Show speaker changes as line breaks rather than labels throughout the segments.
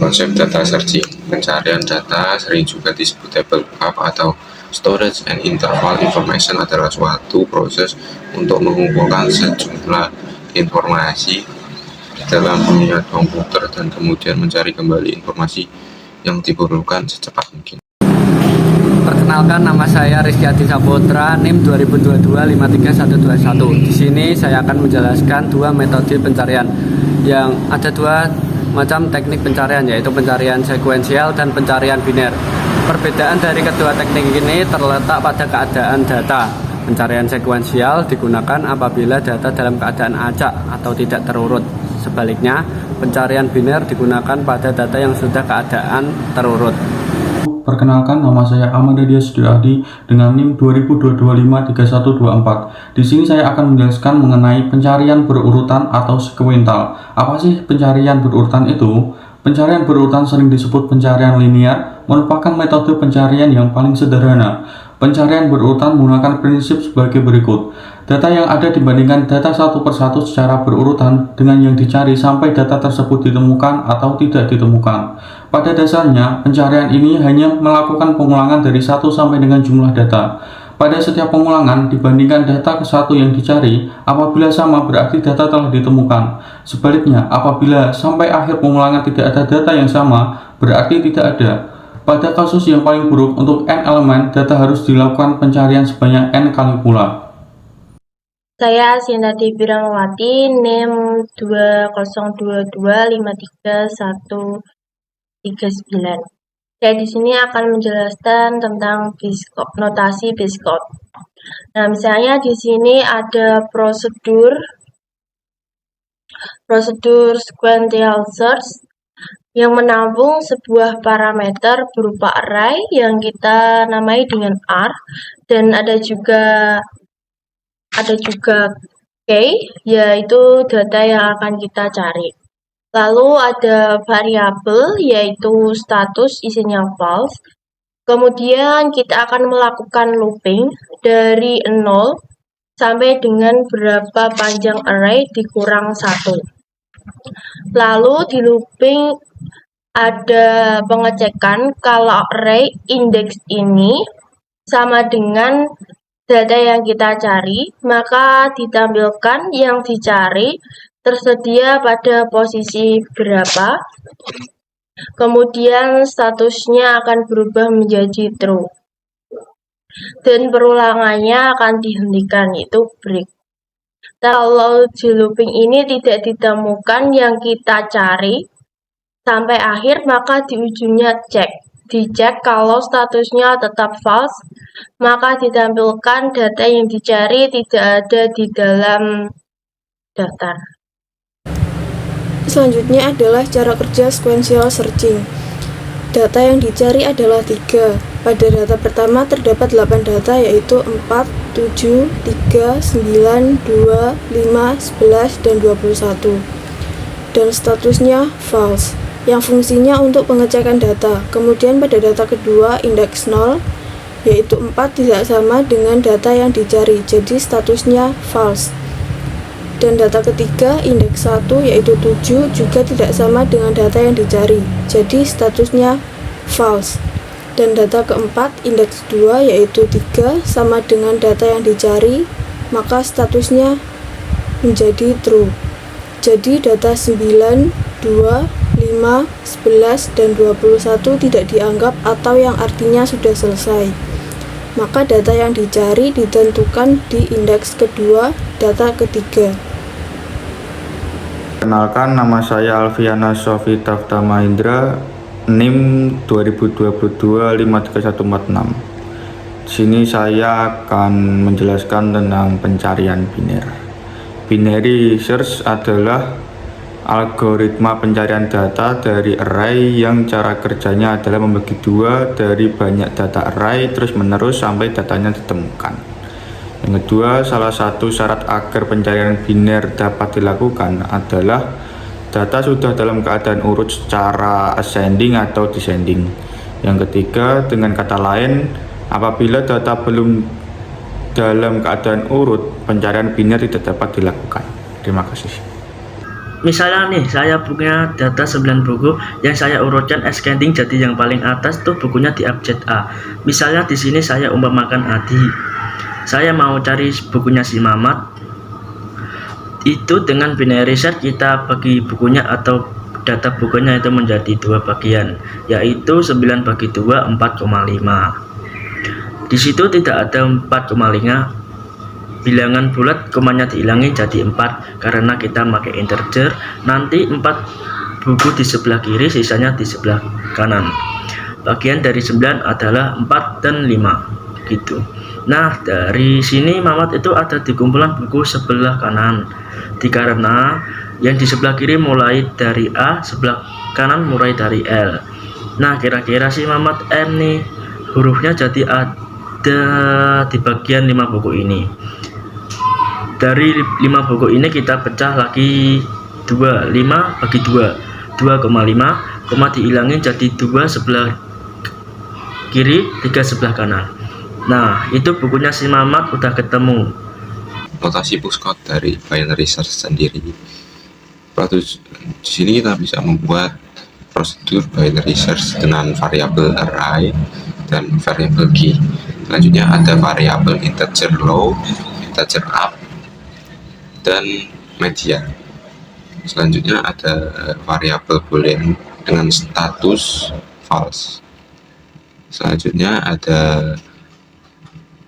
Konsep data searching, pencarian data sering juga disebut table up atau storage and interval information adalah suatu proses untuk mengumpulkan sejumlah informasi dalam pengingat komputer dan kemudian mencari kembali informasi yang diperlukan secepat mungkin.
Perkenalkan, nama saya Rizky Adi Saputra, NIM 2022-53121. Di sini saya akan menjelaskan dua metode pencarian yang ada dua macam teknik pencarian, yaitu pencarian sekuensial dan pencarian biner. Perbedaan dari kedua teknik ini terletak pada keadaan data. Pencarian sekuensial digunakan apabila data dalam keadaan acak atau tidak terurut. Sebaliknya, pencarian biner digunakan pada data yang sudah keadaan terurut.
Perkenalkan, nama saya Ahmad Dadiah Setiadi dengan NIM 2022-53124. Di sini saya akan menjelaskan mengenai pencarian berurutan atau sekuensial. Apa sih pencarian berurutan itu? Pencarian berurutan sering disebut pencarian linear, merupakan metode pencarian yang paling sederhana. Pencarian berurutan menggunakan prinsip sebagai berikut. Data yang ada dibandingkan data satu persatu secara berurutan dengan yang dicari sampai data tersebut ditemukan atau tidak ditemukan. Pada dasarnya, pencarian ini hanya melakukan pengulangan dari 1 sampai dengan jumlah data. Pada setiap pengulangan, dibandingkan data ke satu yang dicari, apabila sama berarti data telah ditemukan. Sebaliknya, apabila sampai akhir pengulangan tidak ada data yang sama, berarti tidak ada. Pada kasus yang paling buruk, untuk n elemen, data harus dilakukan pencarian sebanyak n kali pula.
Saya Sinta Devi Ramawati, NIM 2022-53139. Saya di sini akan menjelaskan tentang notasi Biscott. Nah, misalnya di sini ada prosedur sequential search yang menampung sebuah parameter berupa array yang kita namai dengan R, dan ada juga K, yaitu data yang akan kita cari. Lalu ada variabel, yaitu status isinya false. Kemudian kita akan melakukan looping dari 0 sampai dengan berapa panjang array dikurang 1. Lalu di looping ada pengecekan kalau array index ini sama dengan data yang kita cari, maka ditampilkan yang dicari tersedia pada posisi berapa. Kemudian statusnya akan berubah menjadi true. Dan perulangannya akan dihentikan, yaitu break. Kalau di looping ini tidak ditemukan yang kita cari sampai akhir, maka di ujungnya dicek kalau statusnya tetap false, maka ditampilkan data yang dicari tidak ada di dalam daftar.
Selanjutnya adalah cara kerja sequential searching. Data yang dicari adalah 3. Pada data pertama terdapat 8 data, yaitu 4, 7, 3, 9, 2, 5, 11, dan 21. Dan statusnya false, yang fungsinya untuk pengecekan data. Kemudian pada data kedua, indeks 0, yaitu 4 tidak sama dengan data yang dicari, jadi statusnya false. Dan data ketiga, indeks 1, yaitu 7, juga tidak sama dengan data yang dicari, jadi statusnya false. Dan data keempat, indeks 2, yaitu 3, sama dengan data yang dicari, maka statusnya menjadi true. Jadi data 9, 2, 5, 11, dan 21 tidak dianggap atau yang artinya sudah selesai. Maka data yang dicari ditentukan di indeks kedua, data ketiga.
Kenalkan, nama saya Alfiana Sofi Tafta Mahendra, NIM 2022-53146. Di sini saya akan menjelaskan tentang pencarian biner. Binary search adalah algoritma pencarian data dari array yang cara kerjanya adalah membagi dua dari banyak data array terus menerus sampai datanya ditemukan. Yang kedua, salah satu syarat agar pencarian biner dapat dilakukan adalah data sudah dalam keadaan urut secara ascending atau descending. Yang ketiga, dengan kata lain, apabila data belum dalam keadaan urut, pencarian biner tidak dapat dilakukan. Terima kasih.
Misalnya nih, saya punya data 9 buku yang saya urutkan ascending, jadi yang paling atas tuh bukunya di abjad A. Misalnya di sini saya umpamakan Adi. Saya mau cari bukunya si Mamat. Itu dengan binary search kita bagi bukunya atau data bukunya itu menjadi 2 bagian, yaitu 9 bagi 2 4,5. Di situ tidak ada 4,5. Bilangan bulat komanya dihilangi jadi 4 karena kita pakai integer. Nanti 4 buku di sebelah kiri, sisanya di sebelah kanan. Bagian dari 9 adalah 4 dan 5 gitu. Nah, dari sini Mamat itu ada di kumpulan buku sebelah kanan, karena yang di sebelah kiri mulai dari A, sebelah kanan mulai dari L. Nah, kira-kira si Mamat M nih, hurufnya jadi ada di bagian 5 buku ini. Dari 5 buku ini kita pecah lagi 2, 5 bagi 2, 2,5, koma dihilangin jadi 2 sebelah kiri, 3 sebelah kanan. Nah, itu bukunya si Mamat udah ketemu.
Notasi pushcode dari binary search sendiri. Di sini kita bisa membuat prosedur binary search dengan variabel array dan variabel key. Selanjutnya ada variabel integer low, integer up, dan median. Selanjutnya ada variabel boolean dengan status false. Selanjutnya ada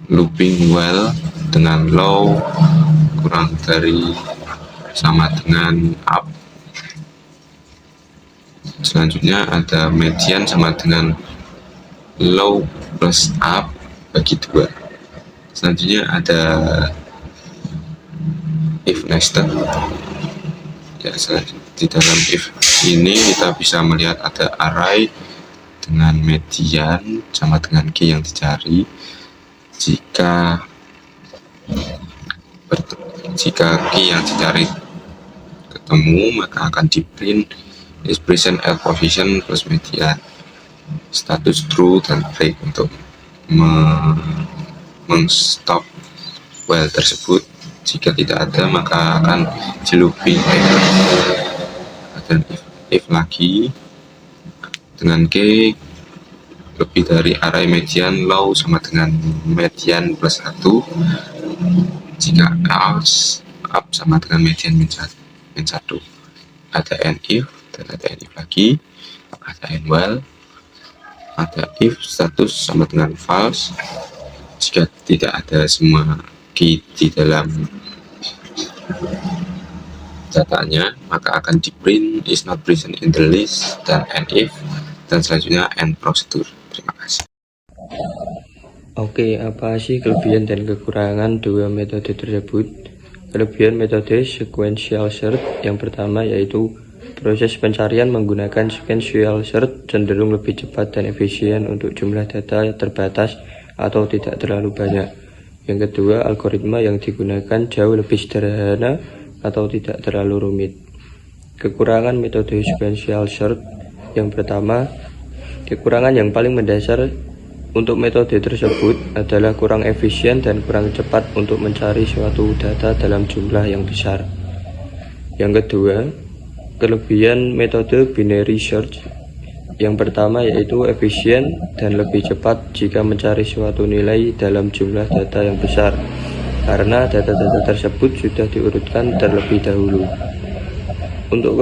looping while dengan low kurang dari sama dengan up. Selanjutnya ada median sama dengan low plus up bagi 2. Selanjutnya ada if nested. Ya, di dalam if ini kita bisa melihat ada array dengan median sama dengan key yang dicari. Jika key yang dicari ketemu, maka akan di print expression L position plus median, status true dan break untuk men-stop while tersebut. Jika tidak ada, maka akan di looping dan if lagi dengan key lebih dari array median low sama dengan median plus 1. Jika else up sama dengan median min 1. Ada and if dan ada and if lagi, ada and while, ada if status sama dengan false. Jika tidak ada semua key di dalam datanya, maka akan di print is not present in the list dan and if, dan selanjutnya and prosedur. Terima kasih.
Oke, apa sih kelebihan dan kekurangan dua metode tersebut? Kelebihan metode sequential search yang pertama yaitu proses pencarian menggunakan sequential search cenderung lebih cepat dan efisien untuk jumlah data terbatas atau tidak terlalu banyak. Yang kedua, algoritma yang digunakan jauh lebih sederhana atau tidak terlalu rumit. Kekurangan metode sequential search yang pertama, kekurangan yang paling mendasar untuk metode tersebut adalah kurang efisien dan kurang cepat untuk mencari suatu data dalam jumlah yang besar. Yang kedua, kelebihan metode binary search yang pertama yaitu efisien dan lebih cepat jika mencari suatu nilai dalam jumlah data yang besar, karena data-data tersebut sudah diurutkan terlebih dahulu. Untuk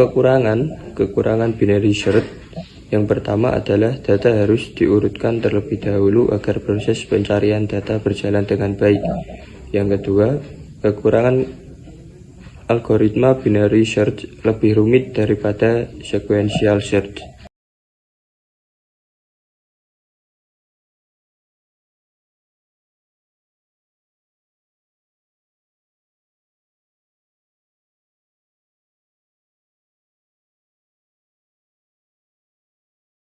kekurangan binary search yang pertama adalah data harus diurutkan terlebih dahulu agar proses pencarian data berjalan dengan baik. Yang kedua, kekurangan algoritma binary search lebih rumit daripada sequential search.